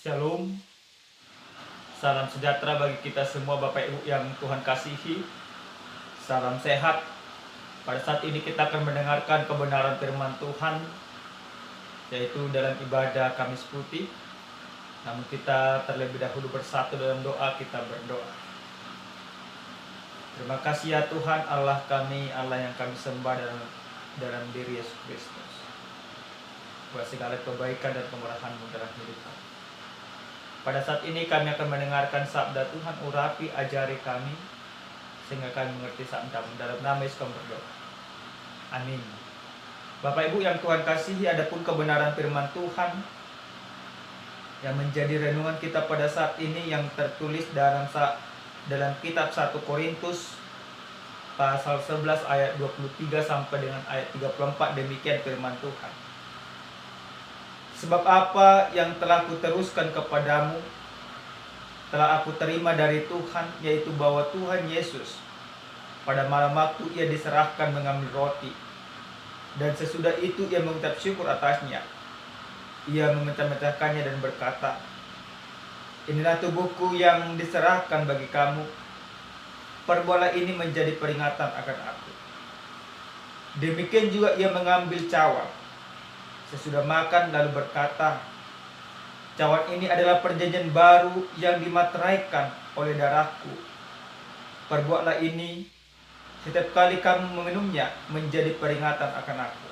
Shalom, salam sejahtera bagi kita semua Bapak Ibu yang Tuhan kasihi. Salam sehat. Pada saat ini kita akan mendengarkan kebenaran firman Tuhan, yaitu dalam ibadah Kamis Putih. Namun kita terlebih dahulu bersatu dalam doa, kita berdoa. Terima kasih ya Tuhan Allah kami, Allah yang kami sembah dalam diri Yesus Kristus, buat segala kebaikan dan kemurahan-Mu dalam hidup kami. Pada saat ini kami akan mendengarkan sabda Tuhan, urapi, ajari kami, sehingga kami mengerti sabda-Mu. Dalam nama Yesus kami berdoa. Amin. Bapak Ibu yang Tuhan kasihi, adapun kebenaran firman Tuhan yang menjadi renungan kita pada saat ini yang tertulis dalam kitab 1 Korintus pasal 11 ayat 23 sampai dengan ayat 34. Demikian firman Tuhan. Sebab apa yang telah kuteruskan kepadamu telah aku terima dari Tuhan, yaitu bahwa Tuhan Yesus pada malam waktu ia diserahkan mengambil roti, dan sesudah itu ia mengucap syukur atasnya. Ia memecah-mecahkannya dan berkata, "Inilah tubuhku yang diserahkan bagi kamu. Perbuatlah ini menjadi peringatan akan aku." Demikian juga ia mengambil cawan sesudah makan, lalu berkata, "Cawan ini adalah perjanjian baru yang dimateraikan oleh darahku. Perbuatlah ini setiap kali kamu meminumnya menjadi peringatan akan aku.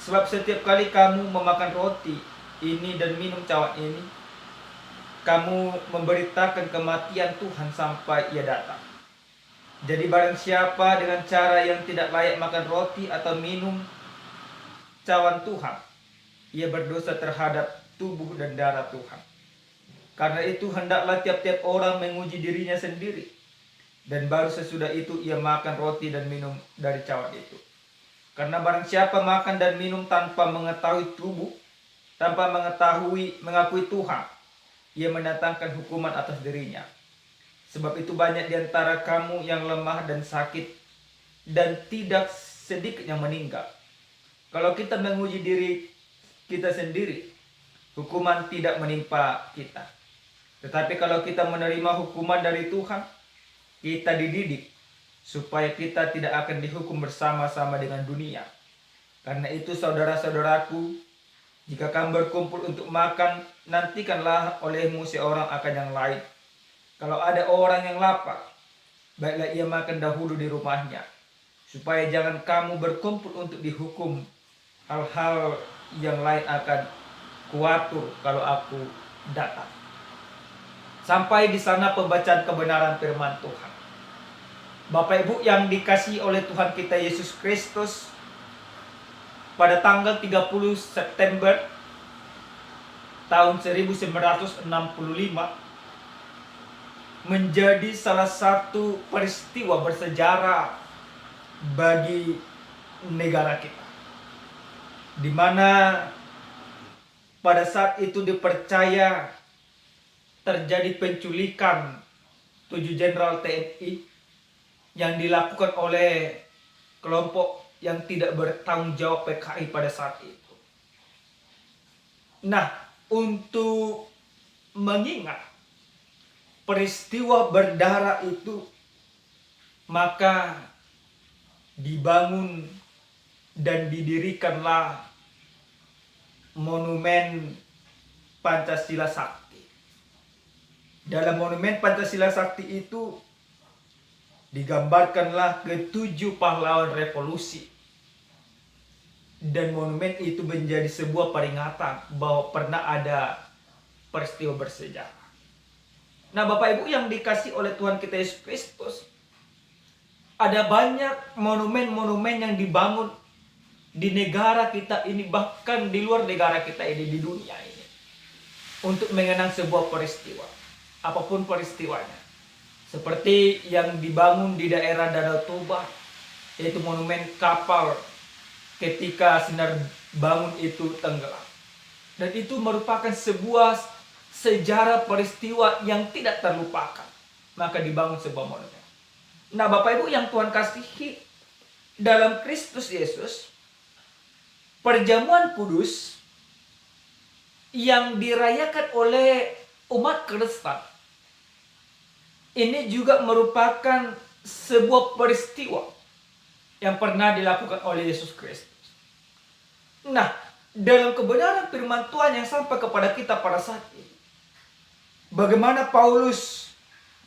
Sebab setiap kali kamu memakan roti ini dan minum cawan ini, kamu memberitakan kematian Tuhan sampai ia datang. Jadi barang siapa dengan cara yang tidak layak makan roti atau minum cawan Tuhan, ia berdosa terhadap tubuh dan darah Tuhan. Karena itu hendaklah tiap-tiap orang menguji dirinya sendiri, dan baru sesudah itu ia makan roti dan minum dari cawan itu. Karena barang siapa makan dan minum tanpa mengetahui mengakui Tuhan, ia mendatangkan hukuman atas dirinya. Sebab itu banyak di antara kamu yang lemah dan sakit, dan tidak sedikit yang meninggal. Kalau kita menguji diri kita sendiri, hukuman tidak menimpa kita. Tetapi kalau kita menerima hukuman dari Tuhan, kita dididik supaya kita tidak akan dihukum bersama-sama dengan dunia. Karena itu saudara-saudaraku, jika kamu berkumpul untuk makan, nantikanlah olehmu seorang akan yang lain. Kalau ada orang yang lapar, baiklah ia makan dahulu di rumahnya, supaya jangan kamu berkumpul untuk dihukum. Hal-hal yang lain akan kuatur kalau aku datang. Sampai di sana pembacaan kebenaran firman Tuhan. Bapak Ibu yang dikasihi oleh Tuhan kita Yesus Kristus, pada tanggal 30 September tahun 1965 menjadi salah satu peristiwa bersejarah bagi negara kita, di mana pada saat itu dipercaya terjadi penculikan 7 jenderal TNI yang dilakukan oleh kelompok yang tidak bertanggung jawab PKI pada saat itu. Nah, untuk mengingat peristiwa berdarah itu, maka dibangun dan didirikanlah monumen Pancasila Sakti. Dalam monumen Pancasila Sakti itu digambarkanlah ke-7 pahlawan revolusi. Dan monumen itu menjadi sebuah peringatan bahwa pernah ada peristiwa bersejarah. Nah, Bapak Ibu yang dikasihi oleh Tuhan kita Yesus Kristus, ada banyak monumen-monumen yang dibangun di negara kita ini, bahkan di luar negara kita ini, di dunia ini, untuk mengenang sebuah peristiwa, apapun peristiwanya. Seperti yang dibangun di daerah Danau Toba, yaitu monumen kapal ketika Sinar Bangun itu tenggelam. Dan itu merupakan sebuah sejarah peristiwa yang tidak terlupakan. Maka dibangun sebuah monumen. Nah, Bapak Ibu yang Tuhan kasihi, dalam Kristus Yesus, perjamuan kudus yang dirayakan oleh umat Kristen ini juga merupakan sebuah peristiwa yang pernah dilakukan oleh Yesus Kristus. Nah, dalam kebenaran firman Tuhan yang sampai kepada kita pada saat ini, bagaimana Paulus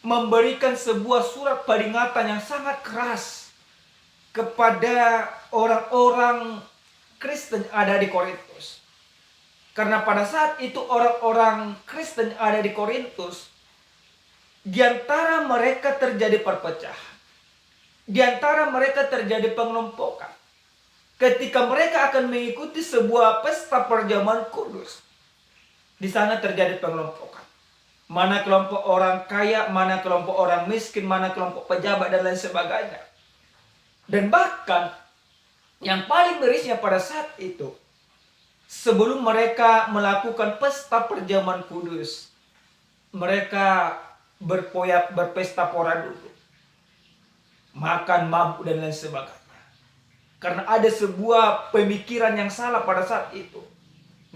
memberikan sebuah surat peringatan yang sangat keras kepada orang-orang Kristen yang ada di Korintus. Karena pada saat itu orang-orang Kristen yang ada di Korintus, di antara mereka terjadi perpecahan. Di antara mereka terjadi pengelompokan. Ketika mereka akan mengikuti sebuah pesta perjamuan kudus, di sana terjadi pengelompokan. Mana kelompok orang kaya, mana kelompok orang miskin, mana kelompok pejabat dan lain sebagainya. Dan bahkan yang paling mirisnya pada saat itu, sebelum mereka melakukan pesta perjamuan kudus, mereka berpesta pora dulu, makan, mabuk dan lain sebagainya. Karena ada sebuah pemikiran yang salah pada saat itu.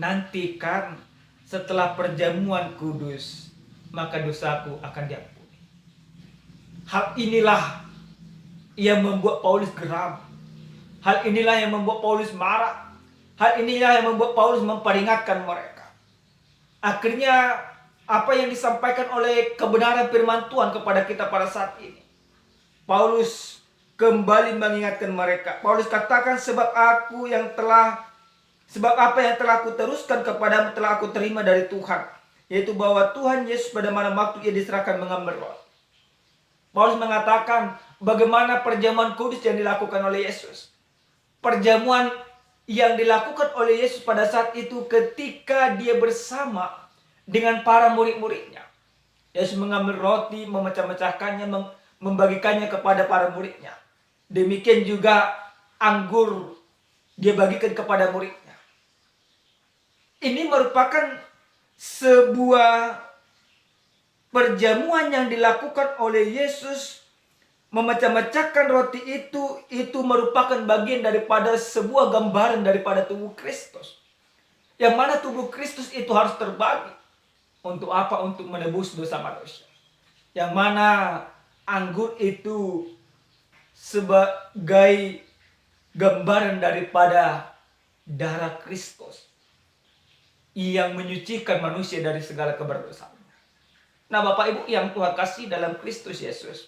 Nanti kan setelah perjamuan kudus, maka dosaku akan diampuni. Hal inilah yang membuat Paulus geram. Hal inilah yang membuat Paulus marah. Hal inilah yang membuat Paulus memperingatkan mereka. Akhirnya apa yang disampaikan oleh kebenaran firman Tuhan kepada kita pada saat ini, Paulus kembali mengingatkan mereka. Paulus katakan, sebab apa yang telah aku teruskan kepadamu telah aku terima dari Tuhan, yaitu bahwa Tuhan Yesus pada malam waktu ia diserahkan mengambil roti. Paulus mengatakan bagaimana perjamuan kudus yang dilakukan oleh Yesus. Perjamuan yang dilakukan oleh Yesus pada saat itu ketika dia bersama dengan para murid-muridnya. Yesus mengambil roti, memecah-mecahkannya, membagikannya kepada para muridnya. Demikian juga anggur dia bagikan kepada muridnya. Ini merupakan sebuah perjamuan yang dilakukan oleh Yesus, memecah-mecahkan roti itu merupakan bagian daripada sebuah gambaran daripada tubuh Kristus. Yang mana tubuh Kristus itu harus terbagi. Untuk apa? Untuk menebus dosa manusia. Yang mana anggur itu sebagai gambaran daripada darah Kristus yang menyucikan manusia dari segala keberdosaannya. Nah, Bapak Ibu yang Tuhan kasih dalam Kristus Yesus,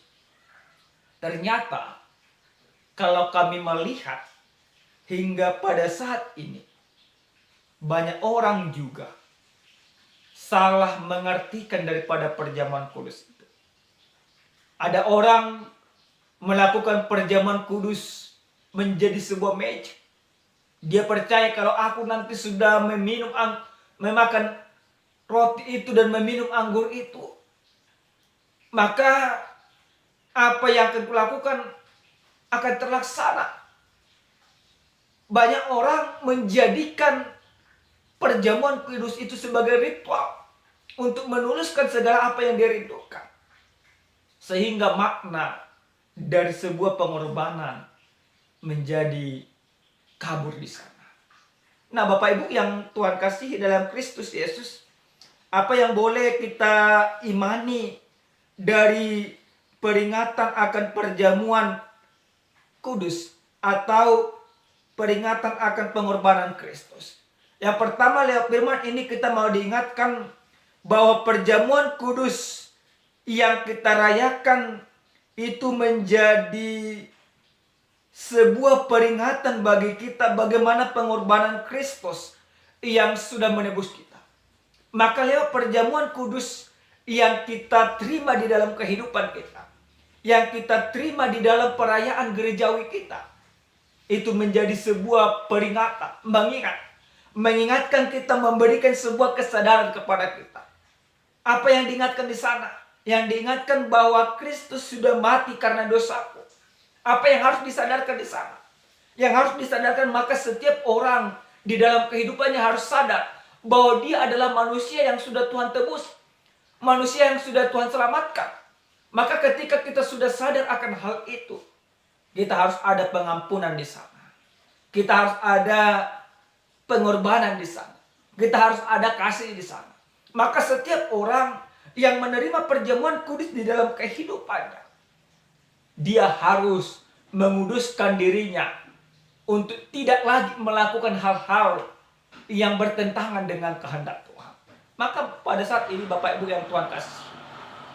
ternyata kalau kami melihat hingga pada saat ini, banyak orang juga salah mengartikan daripada perjamuan kudus itu. Ada orang melakukan perjamuan kudus menjadi sebuah magic. Dia percaya kalau aku nanti sudah memakan roti itu dan meminum anggur itu, maka apa yang akan kulakukan akan terlaksana. Banyak orang menjadikan perjamuan kudus itu sebagai ritual untuk menuliskan segala apa yang dia rindukan. Sehingga makna dari sebuah pengorbanan menjadi kabur di sana. Nah, Bapak Ibu yang Tuhan kasih dalam Kristus Yesus, apa yang boleh kita imani dari peringatan akan perjamuan kudus atau peringatan akan pengorbanan Kristus? Yang pertama, lewat firman ini kita mau diingatkan bahwa perjamuan kudus yang kita rayakan itu menjadi sebuah peringatan bagi kita bagaimana pengorbanan Kristus yang sudah menebus kita. Maka lewat perjamuan kudus yang kita terima di dalam kehidupan kita, yang kita terima di dalam perayaan gerejawi kita, itu menjadi sebuah peringatan, mengingatkan kita, memberikan sebuah kesadaran kepada kita. Apa yang diingatkan di sana? Yang diingatkan bahwa Kristus sudah mati karena dosaku. Apa yang harus disadarkan di sana? Yang harus disadarkan, maka setiap orang di dalam kehidupannya harus sadar bahwa dia adalah manusia yang sudah Tuhan tebus, manusia yang sudah Tuhan selamatkan. Maka ketika kita sudah sadar akan hal itu, kita harus ada pengampunan di sana. Kita harus ada pengorbanan di sana. Kita harus ada kasih di sana. Maka setiap orang yang menerima perjamuan kudus di dalam kehidupannya, dia harus menguduskan dirinya untuk tidak lagi melakukan hal-hal yang bertentangan dengan kehendak Tuhan. Maka pada saat ini Bapak Ibu yang Tuhan kasih,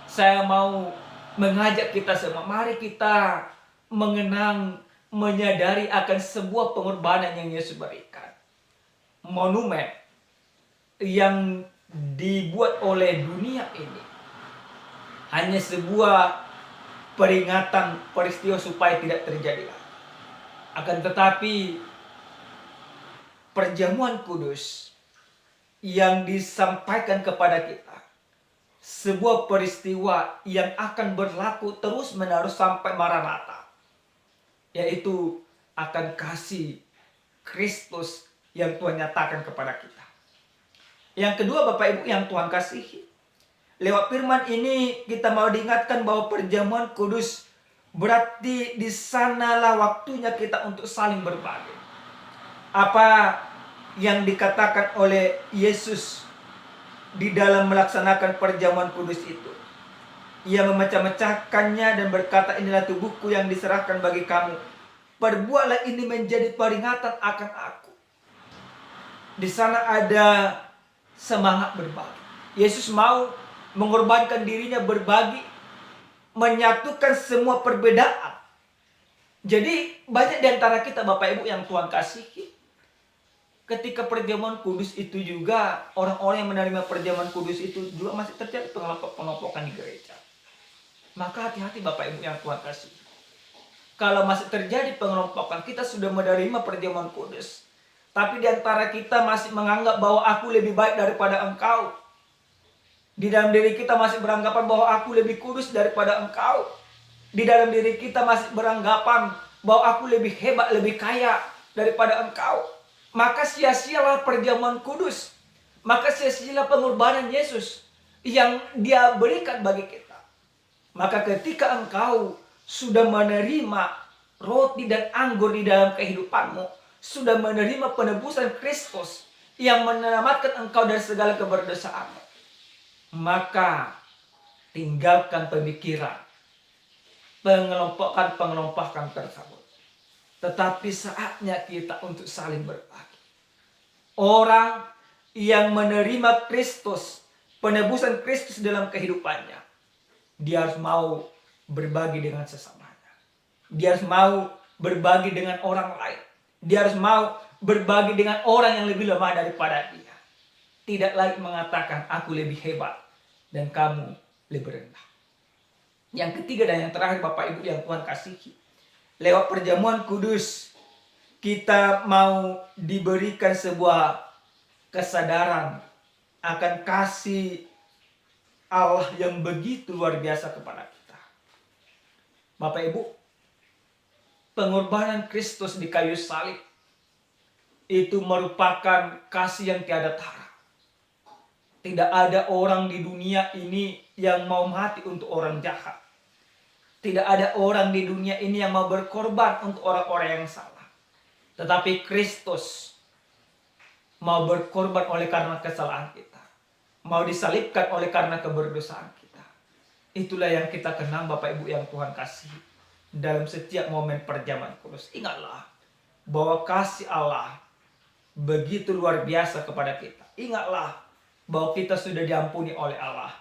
saya mau mengajak kita semua, mari kita mengenang, menyadari akan sebuah pengorbanan yang Yesus berikan. Monumen yang dibuat oleh dunia ini hanya sebuah peringatan peristiwa supaya tidak terjadi lagi. Akan tetapi perjamuan kudus yang disampaikan kepada kita sebuah peristiwa yang akan berlaku terus menerus sampai Maranatha, yaitu akan kasih Kristus yang Tuhan nyatakan kepada kita. Yang kedua Bapak Ibu yang Tuhan kasihi, lewat firman ini kita mau diingatkan bahwa perjamuan kudus berarti di sanalah waktunya kita untuk saling berbagi. Apa yang dikatakan oleh Yesus di dalam melaksanakan perjamuan kudus itu? Ia memecah-mecahkannya dan berkata, inilah tubuhku yang diserahkan bagi kamu. Perbuatlah ini menjadi peringatan akan aku. Di sana ada semangat berbagi. Yesus mau mengorbankan dirinya berbagi, menyatukan semua perbedaan. Jadi banyak di antara kita Bapak Ibu yang Tuhan kasihi, ketika perjamuan kudus itu juga orang-orang yang menerima perjamuan kudus itu juga masih terjadi pengelompokan di gereja. Maka hati-hati Bapak Ibu yang Tuhan kasihi. Kalau masih terjadi pengelompokan, kita sudah menerima perjamuan kudus, tapi di antara kita masih menganggap bahwa aku lebih baik daripada engkau. Di dalam diri kita masih beranggapan bahwa aku lebih kudus daripada engkau. Di dalam diri kita masih beranggapan bahwa aku lebih hebat, lebih kaya daripada engkau. Maka sia-sialah perjamuan kudus. Maka sia-sialah pengorbanan Yesus yang Dia berikan bagi kita. Maka ketika engkau sudah menerima roti dan anggur di dalam kehidupanmu, sudah menerima penebusan Kristus yang menyelamatkan engkau dari segala keberdosaanmu, maka tinggalkan pemikiran pengelompokan tersebut. Tetapi saatnya kita untuk saling berbagi. Orang yang menerima Kristus, penebusan Kristus dalam kehidupannya, dia harus mau berbagi dengan sesamanya. Dia harus mau berbagi dengan orang lain. Dia harus mau berbagi dengan orang yang lebih lemah daripada dia. Tidak lagi mengatakan aku lebih hebat dan kamu lebih rendah. Yang ketiga dan yang terakhir Bapak Ibu yang Tuhan kasihi, lewat perjamuan kudus kita mau diberikan sebuah kesadaran akan kasih Allah yang begitu luar biasa kepada kita. Bapak Ibu, pengorbanan Kristus di kayu salib itu merupakan kasih yang tiada tara. Tidak ada orang di dunia ini yang mau mati untuk orang jahat. Tidak ada orang di dunia ini yang mau berkorban untuk orang-orang yang salah. Tetapi Kristus mau berkorban oleh karena kesalahan kita. Mau disalibkan oleh karena keberdosaan kita. Itulah yang kita kenang Bapak Ibu yang Tuhan kasihi. Dalam setiap momen perjamuan kudus, ingatlah bahwa kasih Allah begitu luar biasa kepada kita. Ingatlah bahwa kita sudah diampuni oleh Allah.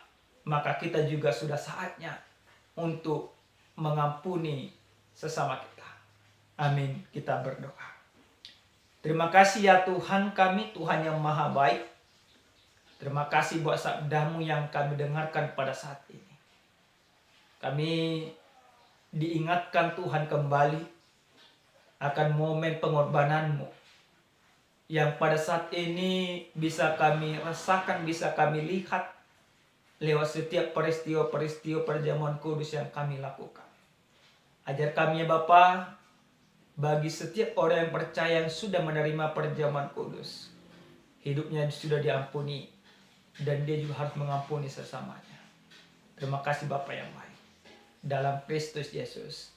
Maka kita juga sudah saatnya untuk mengampuni sesama kita. Amin. Kita berdoa. Terima kasih ya Tuhan kami, Tuhan yang maha baik. Terima kasih buat sabdamu yang kami dengarkan pada saat ini. Kami diingatkan Tuhan kembali akan momen pengorbananmu yang pada saat ini bisa kami rasakan, bisa kami lihat lewat setiap peristiwa-peristiwa perjamuan kudus yang kami lakukan. Ajar kami ya Bapa, bagi setiap orang yang percaya yang sudah menerima perjamuan kudus, hidupnya sudah diampuni dan dia juga harus mengampuni sesamanya. Terima kasih Bapa yang baik. Dalam Kristus Yesus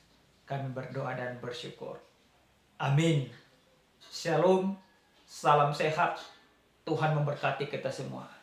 kami berdoa dan bersyukur. Amin. Shalom. Salam sehat. Tuhan memberkati kita semua.